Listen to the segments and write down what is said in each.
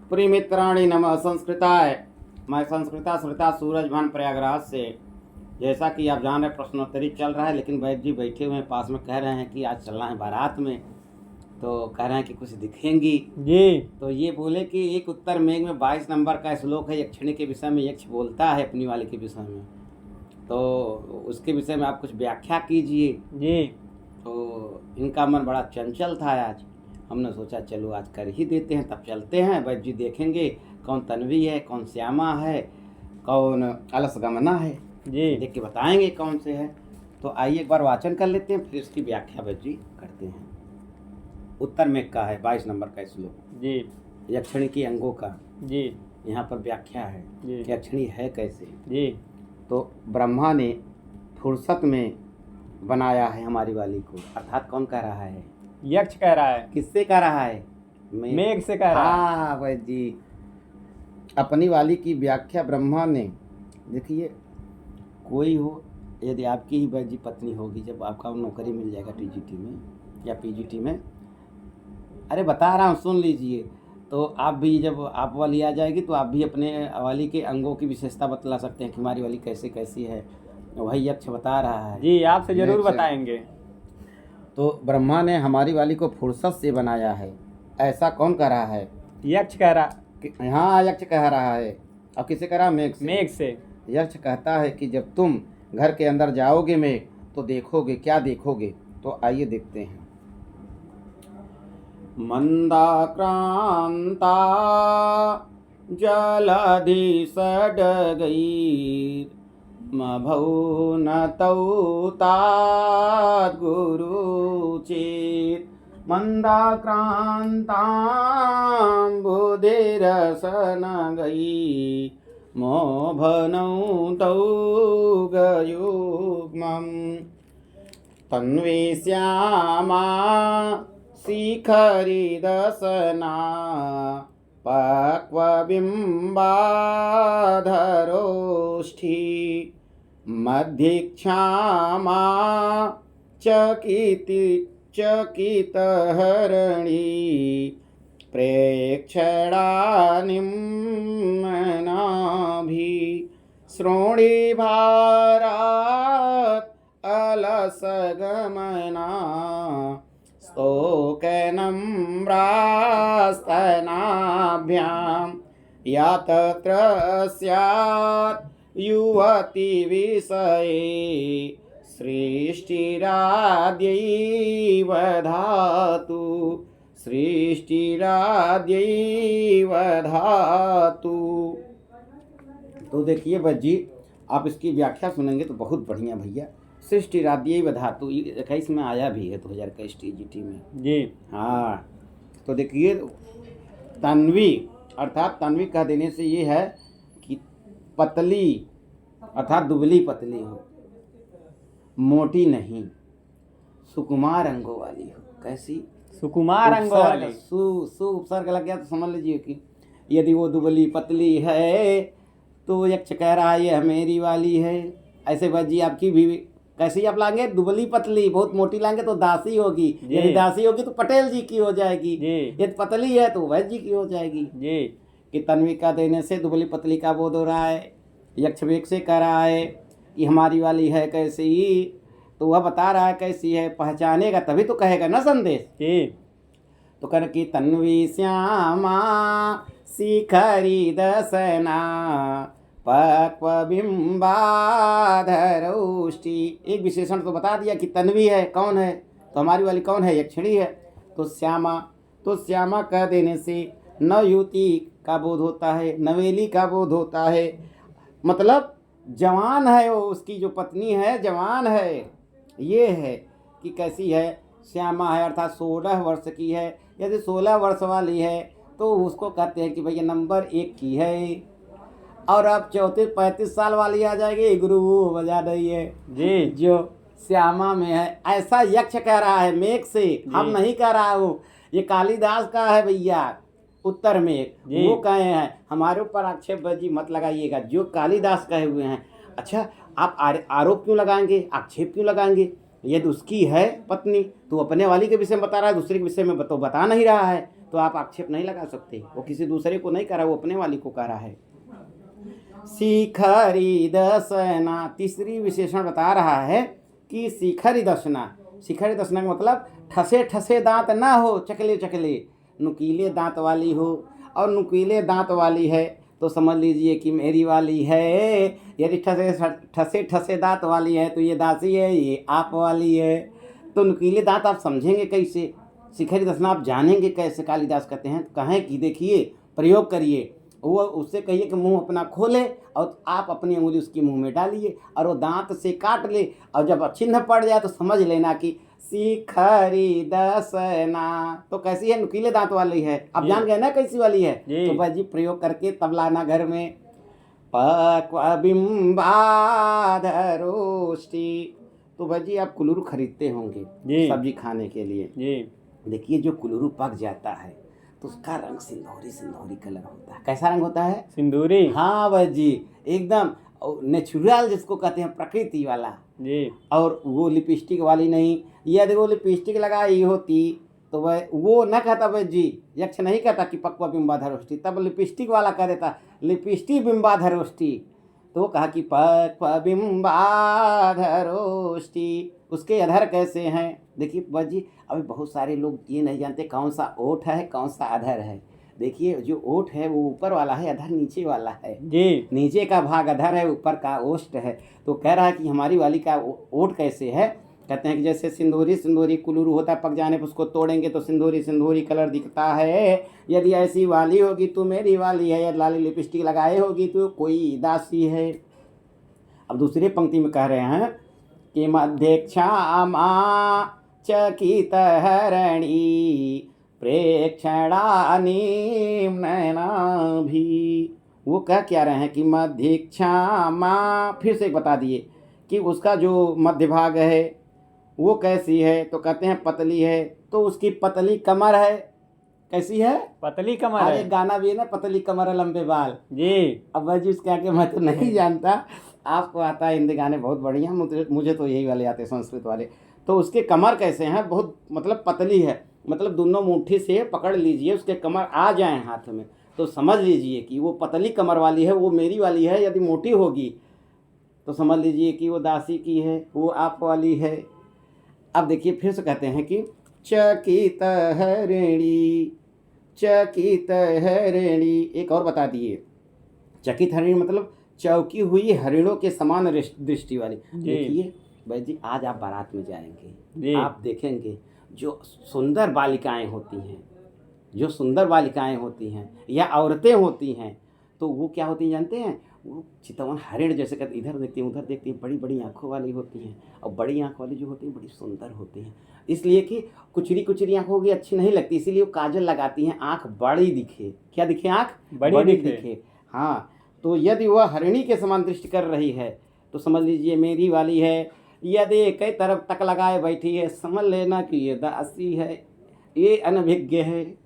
प्रियमित्राणि नमः संस्कृताय। मैं संस्कृता श्रुता सूरजभान प्रयागराज से। जैसा कि आप जान रहे प्रश्नोत्तरी चल रहा है, लेकिन वैद्य जी बैठे हुए हैं पास में, कह रहे हैं कि आज चलना है बारात में, तो कह रहे हैं कि कुछ दिखेंगी जी। तो ये बोले कि एक उत्तर मेघ में 22 नंबर का श्लोक है यक्षिणी के विषय में। यक्ष बोलता है अपनी वाली के विषय में, तो उसके विषय में आप कुछ व्याख्या कीजिए। जी। तो इनका मन बड़ा चंचल था आज, हमने सोचा चलो आज कर ही देते हैं। तब चलते हैं, वैद्य जी देखेंगे कौन तन्वी है, कौन श्यामा है, कौन अलसगमना है, जी। देख के बताएंगे कौन से है। तो आइए एक बार वाचन कर लेते हैं, फिर इसकी व्याख्या वैद्य जी करते हैं। उत्तर मेघ का है 22 नंबर का श्लोक, जी। यक्षिणी की अंगों का। जी। यहाँ पर व्याख्या है जी। यक्षिणी है कैसे। जी। तो ब्रह्मा ने फुर्सत में बनाया है हमारी वाली को, अर्थात कौन कह रहा है? यक्ष कह रहा है। किससे कह रहा है? मेघ से कह रहा है। हाँ भाई जी, अपनी वाली की व्याख्या ब्रह्मा ने। देखिए, कोई हो, यदि आपकी ही वैद्य जी पत्नी होगी, जब आपका नौकरी मिल जाएगा टीजीटी में या पीजीटी में, अरे बता रहा हूँ सुन लीजिए, तो आप भी जब आप वाली आ जाएगी तो आप भी अपने वाली के अंगों की विशेषता बतला सकते हैं कि हमारी वाली कैसे कैसी है। वही यक्ष बता रहा है। जी, आपसे जरूर यक्ष। बताएंगे। तो ब्रह्मा ने हमारी वाली को फुर्सत से बनाया है, ऐसा कौन कह रहा है? यक्ष कह रहा। हाँ, यक्ष कह रहा है। अब किसे कह रहा? मेघ से। मेघ से। यक्ष कहता है कि जब तुम घर के अंदर जाओगे मेघ, तो देखोगे, क्या देखोगे? तो आइए देखते हैं। मंदाक्रांता जलधि सडगैर्मभौ न तौ तात गुरुचित। मंदाक्रांताम्बुधिरसनगै मोभनौ तौ गयुग्मम्। तन्वी श्यामा शिखरिदसना पक्वबिम्बाधरोष्ठी। मध्यक्षामा चकितहरणी प्रेक्षणानिम्नाभि। श्रोणीभारात् अलसगमना स्तोकनम्रास्तनाभ्यां। या तत्र स्यात् युवती विषये सृष्टिराद्यैव धातु। सृष्टिराद्यैव धातु। तो देखिए बस जी, आप इसकी व्याख्या सुनेंगे तो बहुत बढ़िया भैया। सृष्टिराद्यैव धातु 21 में आया भी है, 2021 टीजीटी में। जी। हाँ, तो देखिए तन्वी, अर्थात तन्वी कह देने से ये है कि पतली, अर्थात दुबली पतली हो, मोटी नहीं, सुकुमार अंगों वाली हो। कैसी? सुकुमार अंगों वाली। सु उपसर्ग लग गया तो समझ लीजिए कि यदि वो दुबली पतली है तो यक्ष कह रहा है ये मेरी वाली है। ऐसे बस जी आपकी भी कैसी आप लाएंगे? दुबली पतली। बहुत मोटी लाएंगे तो दासी होगी, यदि दासी होगी तो पटेल जी की हो जाएगी, यदि पतली है तो वैद्य जी की हो जाएगी। जी। कि तन्वी का देने से दुबली पतली का बोध हो रहा है। यक्ष वेग से कह रहा है कि हमारी वाली है कैसी, तो वह बता रहा है कैसी है, पहचानेगा तभी तो कहेगा ना संदेश। जी। तो कर कि तन्वी श्यामा शिखरी दसना पक्वबिम्बाधरोष्ठी। एक विशेषण तो बता दिया कि तन्वी है, कौन है? तो हमारी वाली कौन है? यक्षिणी है। तो श्यामा कह देने से नवयुवती का बोध होता है, नवेली का बोध होता है, मतलब जवान है वो, उसकी जो पत्नी है जवान है। ये है कि कैसी है? श्यामा है, अर्थात 16 वर्ष की है। यदि 16 वर्ष वाली है तो उसको कहते हैं कि भैया नंबर 1 की है। और अब 34-35 साल वाली आ जाएगी, गुरु बजा रही है जी, जो श्यामा में है। ऐसा यक्ष कह रहा है मेघ से, हम नहीं कह रहा हूँ। ये कालिदास का है भैया, उत्तर में वो कहे हैं। हमारे ऊपर आक्षेप जी मत लगाइएगा, जो कालिदास कहे हुए हैं। अच्छा, आप आरोप क्यों लगाएंगे, आक्षेप क्यों लगाएंगे? यदि उसकी है पत्नी तो अपने वाली के विषय में बता रहा है, दूसरे के विषय में तो बता नहीं रहा है। तो आप आक्षेप नहीं लगा सकते। वो किसी दूसरे को नहीं कह रहा, वो अपने वाली को कह रहा है। शिखरी दसना, तीसरी विशेषण बता रहा है कि शिखरी दसना। शिखरी दसना का मतलब ठसे ठसे दांत ना हो, चकले चकले, नुकीले दांत वाली हो। और नुकीले दांत वाली है तो समझ लीजिए कि मेरी वाली है। यदि ठसे ठसे दांत वाली है तो ये दासी है, ये आप वाली है। तो नुकीले दांत आप समझेंगे कैसे, शिखरी दसना आप जानेंगे कैसे? कालिदास कहते हैं कहें कि देखिए, प्रयोग करिए। वो उससे कहिए कि मुंह अपना खोले और आप अपनी उंगली उसके मुंह में डालिए और वो दांत से काट ले, और जब चिन्ह पड़ जाए तो समझ लेना कि शिखरी दसना। तो कैसी है? नुकीले दांत वाली है। आप जान गए ना कैसी वाली है? तो भाई जी प्रयोग करके तब लाना घर में। पक्वबिंबाधरोष्टि। तो भाई जी आप कुल्लू खरीदते होंगे सब्जी खाने के लिए। देखिए जो कुल्लू पक जाता है तो उसका रंग सिंदूरी सिंदूरी कलर होता है। कैसा रंग होता है? सिंदूरी। हाँ भाई जी, एकदम नेचुरल जिसको कहते हैं, प्रकृति वाला जी। और वो लिपस्टिक वाली नहीं। यदि वो लिपस्टिक लगाई होती तो वह वो न कहता भाई जी, यक्ष नहीं कहता कि पक्वा बिंबाधरोष्टि, तब लिपस्टिक वाला कह देता लिपस्टिक बिंबाधरोष्टि। तो वो कहा कि पक्वा बिंबाधरोष्टि। उसके अधर कैसे हैं? देखिए भाई जी, अभी बहुत सारे लोग ये नहीं जानते कौन सा ओठ है कौन सा अधर है। देखिए जो ओठ है वो ऊपर वाला है, अधर नीचे वाला है जी। नीचे का भाग अधर है, ऊपर का ओष्ठ है। तो कह रहा है कि हमारी वाली का ओठ कैसे है? कहते हैं कि जैसे सिंदूरी सिंदूरी कुल्लू होता है, पक जाने पर उसको तोड़ेंगे तो सिंदूरी सिंदूरी कलर दिखता है। यदि ऐसी वाली होगी तो मेरी वाली है, यदि लाली लिपस्टिक लगाए होगी तो कोई दासी है। अब दूसरी पंक्ति में कह रहे हैं कि मध्यक्षामा चकित हरणी प्रेक्षणानि नयनाभि। वो कह क्या रहे हैं कि मध्यक्षामा, फिर से बता दिए कि उसका जो मध्य भाग है वो कैसी है? तो कहते हैं पतली है। तो उसकी पतली कमर है। कैसी है? पतली कमर है। एक गाना भी है ना, पतली कमर है लंबे बाल। जी। अब भाई जी उसके आगे मैं तो नहीं जानता, आपको आता है हिंदी गाने बहुत बढ़िया, मुझे तो यही वाले आते संस्कृत वाले। तो उसके कमर कैसे हैं? बहुत मतलब पतली है, मतलब दोनों मुट्ठी से पकड़ लीजिए, उसके कमर आ जाए हाथ में तो समझ लीजिए कि वो पतली कमर वाली है, वो मेरी वाली है। यदि मोटी होगी तो समझ लीजिए कि वो दासी की है, वो आप वाली है। अब देखिए फिर से कहते हैं कि चकित हरिणी, चकित हरिणी। एक और बता दिए, चकित हरिणी मतलब चौकी हुई हरिणों के समान दृष्टि वाली। देखिए भाई जी आज आप बारात में जाएंगे, आप देखेंगे जो सुंदर बालिकाएं होती हैं, जो सुंदर बालिकाएं होती हैं या औरतें होती हैं, तो वो क्या होती हैं जानते हैं? वो चितवन हरिण जैसे कहते, इधर देखती हैं उधर देखती हैं, बड़ी बड़ी आँखों वाली होती हैं। और बड़ी आँख वाली जो होती हैं बड़ी सुंदर होती हैं, इसलिए कि कुचरी कुचरी आँख होगी अच्छी नहीं लगती, इसीलिए वो काजल लगाती हैं, आँख बड़ी दिखे। क्या दिखे? आँख बड़ी दिखे। हाँ, तो यदि वह हरिणी के समान दृष्टि कर रही है तो समझ लीजिए मेरी वाली है। यदि कई तरफ तक लगाए बैठी है, समझ लेना कि ये दासी है, ये अनभिज्ञ है।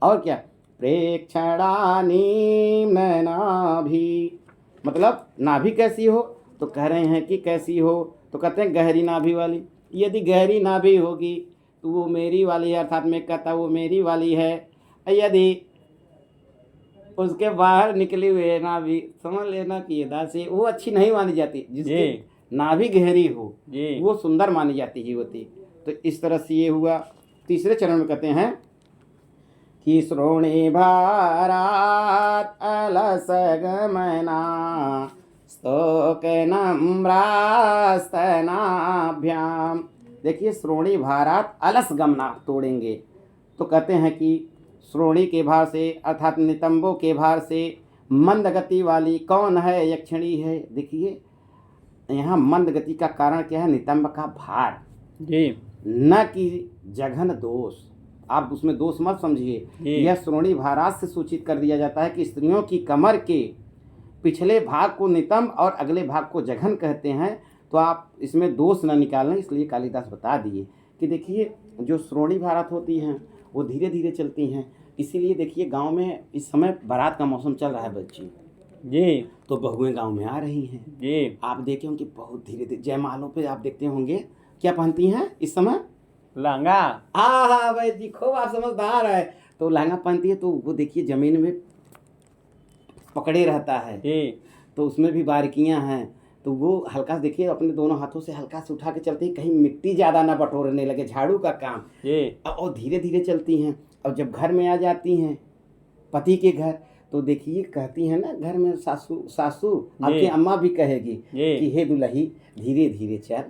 और क्या? प्रेक्षणानि नयनाभि, मतलब नाभि कैसी हो? तो कह रहे हैं कि कैसी हो? तो कहते हैं गहरी नाभि वाली। यदि गहरी नाभि होगी तो वो मेरी वाली है, अर्थात मैं कहता वो मेरी वाली है। यदि उसके बाहर निकली हुई नाभि, समझ लेना कि ये दासी, वो अच्छी नहीं मानी जाती। जिसकी नाभि गहरी हो वो सुंदर मानी जाती ही होती। तो इस तरह से ये हुआ। तीसरे चरण में कहते हैं कि श्रोणी भारात अलस गमना स्तोक नम्रास्तनाभ्याम। देखिए श्रोणी भारात अलस गमना तोड़ेंगे तो कहते हैं कि श्रोणी के भार से अर्थात नितंबों के भार से मंद गति वाली कौन है? यक्षिणी है। देखिए यहाँ मंद गति का कारण क्या है? नितंब का भार जी, न कि जघन दोष। आप उसमें दोष मत समझिए। यह श्रोणी भारात से सूचित कर दिया जाता है कि स्त्रियों की कमर के पिछले भाग को नितंब और अगले भाग को जघन कहते हैं। तो आप इसमें दोष न निकालें, इसलिए कालिदास बता दिए कि देखिए जो श्रोणी भारात होती हैं वो धीरे धीरे चलती हैं। इसीलिए देखिए गांव में इस समय बारात का मौसम चल रहा है बच्ची जी, तो बहुएं गांव में आ रही हैं जी। आप देखे होंगे बहुत धीरे धीरे जयमालों पे आप देखते होंगे क्या पहनती हैं इस समय? लहंगा। हाँ भाई जी, खूब आप समझदार है। तो लहंगा पहनती है तो वो देखिए ज़मीन में पकड़े रहता है, जी तो उसमें भी बारीकियां हैं। तो वो हल्का से देखिए अपने दोनों हाथों से हल्का से उठा के चलती है, कहीं मिट्टी ज़्यादा ना बटोरने लगे, झाड़ू का काम। जी और धीरे धीरे चलती हैं। और जब घर में आ जाती हैं पति के घर, तो देखिए कहती हैं ना घर में सासू सासू, आपकी अम्मा भी कहेगी कि हे दुल्ही धीरे धीरे चल।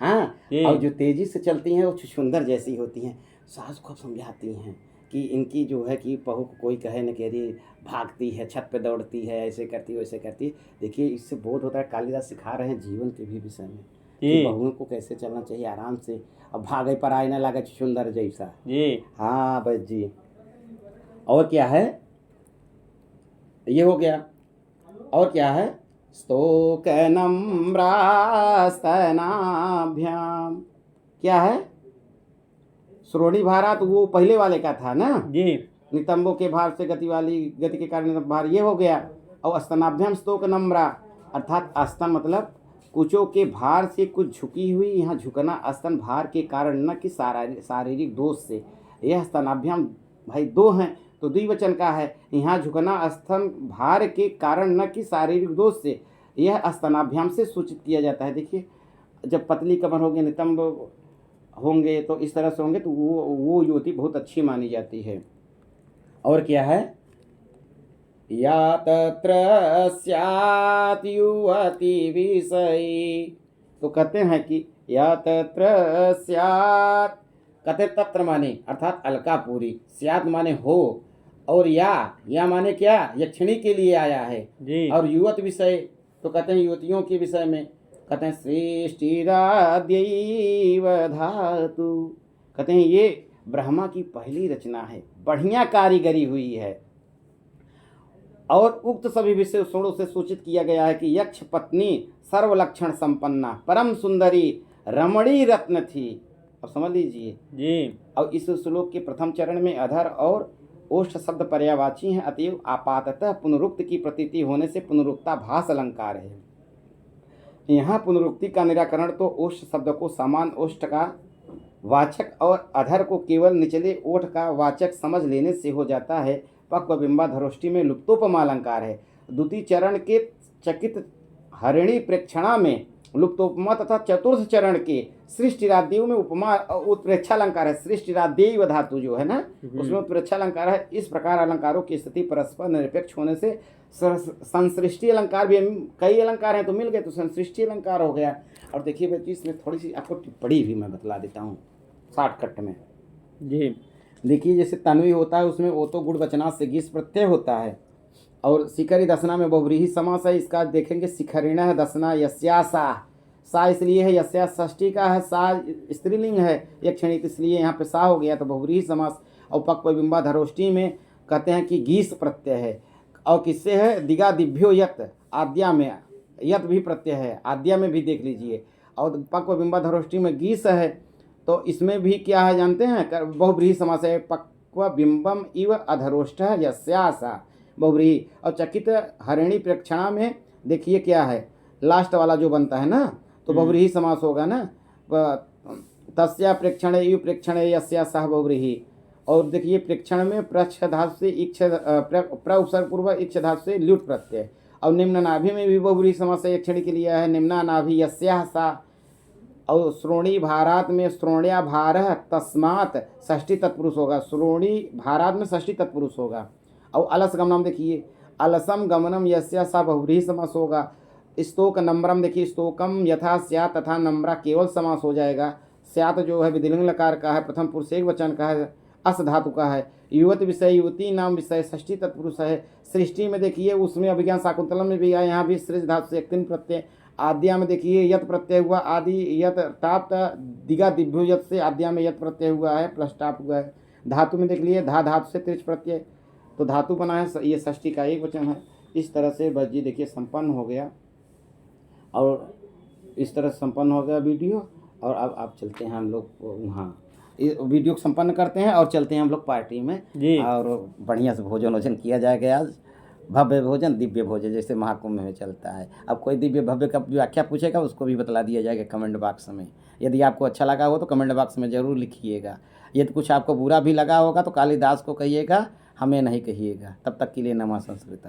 हाँ, और जो तेज़ी से चलती हैं वो छुछुंदर जैसी होती हैं। सास को समझाती हैं कि इनकी जो है कि बहू को कोई कहे न कह रही भागती है, छत पे दौड़ती है, ऐसे करती है वैसे करती है। देखिए इससे बोध होता है, कालिदास सिखा रहे हैं जीवन के भी विषय में कि बहुओं को कैसे चलना चाहिए आराम से, और भागे पर आए ना लगे छुछुंदर जैसा। जी हाँ बस जी। और क्या है, ये हो गया। और क्या है, स्तोक नम्रास्तनाभ्याम, क्या है, श्रोणी भारा तो वो पहले वाले का था ना जी नितंबों के भार से गति के कारण भार, ये हो गया। और स्तनाभ्याम स्तोक नम्रा, अर्थात स्तन मतलब कुचों के भार से कुछ झुकी हुई, यहाँ झुकना स्तन भार के कारण न कि शारीरिक दोष से। यह स्तनाभ्याम भाई दो हैं तो द्विवचन का है, यहाँ झुकना स्तन भार के कारण न कि शारीरिक दोष से, यह स्तनाभ्याम से सूचित किया जाता है। देखिए जब पतली कमर होगी, नितंब होंगे तो इस तरह से होंगे तो वो युवती बहुत अच्छी मानी जाती है। और क्या है, या तत्र स्यात् युवती विषयी, तो कहते हैं कि या तत्र स्यात्, कहते तत्र माने अर्थात अलकापुरी, स्यात् माने हो, और या माने क्या, यक्षिणी के लिए आया है जी। और युवत विषय तो कहते हैं युवतियों के विषय में, कहते हैं सृष्टिराद्यैव धातु, कहते हैं ये ब्रह्मा की पहली रचना है, बढ़िया कारीगरी हुई है। और उक्त सभी विशेषणों से सूचित किया गया है कि यक्ष पत्नी सर्वलक्षण संपन्ना परम सुंदरी रमणी रत्न थी। अब समझ लीजिए जी। और इस श्लोक के प्रथम चरण में अधर और ओष्ठ शब्द पर्यायवाची हैं, अतएव आपाततः पुनरुक्त की प्रतीति होने से पुनरुक्ता भास अलंकार है। यहाँ पुनरुक्ति का निराकरण तो ओष्ठ शब्द को समान ओष्ठ का वाचक और अधर को केवल निचले ओठ का वाचक समझ लेने से हो जाता है। पक्व बिंबाधरोष्टि में लुप्तोपमा अलंकार है। द्वितीय चरण के चकित हरिणी प्रेक्षणा में लुप्तोपमा तथा चतुर्थ चरण के सृष्टिरादेव में उपमा उत्प्रेक्षा अलंकार है। सृष्टिरादेव धातु जो है ना उसमें उत्प्रेक्षा अलंकार है। इस प्रकार अलंकारों की स्थिति परस्पर निरपेक्ष होने से संसृष्टि अलंकार भी, कई अलंकार हैं तो मिल गए तो संसृष्टि अलंकार हो गया। और देखिए बच्ची इसमें थोड़ी सी आपको टिप्पणी भी मैं बतला देता हूँ शॉर्टकट में जी। देखिए जैसे तन्वी होता है उसमें ओतो गुण वचना से गीस प्रत्यय होता है, और शिखरी दसना में बहुव्रीहि समास है। इसका देखेंगे शिखरिण है दसना यस्या सा इसलिए है, यस्या षष्ठी का है, सा स्त्रीलिंग है यक्षिणी इसलिए यहाँ पे सा हो गया तो बहुव्रीहि समास। और पक्व बिंबाधरोष्टि में कहते हैं कि गीस प्रत्यय है। और किससे है, दिगा दिभ्यो यत, आद्या में यत भी प्रत्यय है, आद्या में भी देख लीजिए। और पक्व बिंबाधरोष्टि में गीस है तो इसमें भी क्या है जानते हैं, बहुव्रीहि समास है। पक्व बिंबम इव अधरोष्ठ यस्यासा बहुव्रीहि। और चकित हरिणी प्रेक्षणा में देखिए क्या है, लास्ट वाला जो बनता है ना तो बहुव्रीहि समास होगा ना, तस्या प्रेक्षण इव प्रेक्षण यस्या सह बहुव्रीहि। और देखिए प्रेक्षण में प्रच्छ धातु से इक्ष प्र उपसर्ग पूर्व इक्ष धातु से ल्युट प्रत्यय। और निम्न नाभि में भी बहुव्रीहि समास यक्षिणी के लिए है, निम्ना नाभि यस्या सा। और श्रोणी भारात में श्रोण्या भार तस्मात षष्ठी तत्पुरुष होगा, श्रोणी भारात में षष्ठी तत्पुरुष होगा। और अलस गमनम देखिए अलसम गमनम यस्या सा बहुव्रीहि समास होगा। स्तोक नम्रम देखिए स्तोकम यथा स्यात् तथा नम्रा केवल समास हो जाएगा। स्यात् जो है विधिलिंग लकार का है, प्रथम पुरुष एक वचन का है, अस धातु का है। युवत विषय युवती नाम विषय षष्ठी तत्पुरुष है। सृष्टि में देखिए उसमें अभिज्ञान शाकुंतलम में भी आया, यहाँ भी सृज धातु से एक तीन प्रत्यय। आद्या में देखिए यत प्रत्यय हुआ, आदि यत टाप दिगा दिभ्यो यत से आद्या में यत प्रत्यय हुआ है प्लस टाप हुआ है। धातु में देख लिए धा धातु से त्रिच प्रत्यय तो धातु बना है, ये षष्ठी का एक वचन है। इस तरह से बस जी देखिए संपन्न हो गया, और इस तरह संपन्न हो गया वीडियो। और अब आप चलते हैं हम लोग वहाँ वीडियो को संपन्न करते हैं और चलते हैं हम लोग पार्टी में जी। और बढ़िया से भोजन वोजन किया जाएगा आज, भव्य भोजन दिव्य भोजन जैसे महाकुंभ में चलता है। अब कोई दिव्य भव्य का व्याख्या पूछेगा उसको भी बतला दिया जाएगा कमेंट बॉक्स में। यदि आपको अच्छा लगा हो तो कमेंट बॉक्स में ज़रूर लिखिएगा। यदि कुछ आपको बुरा भी लगा होगा तो कालिदास को कहिएगा, हमें नहीं कहिएगा। तब तक के लिए नमः संस्कृत।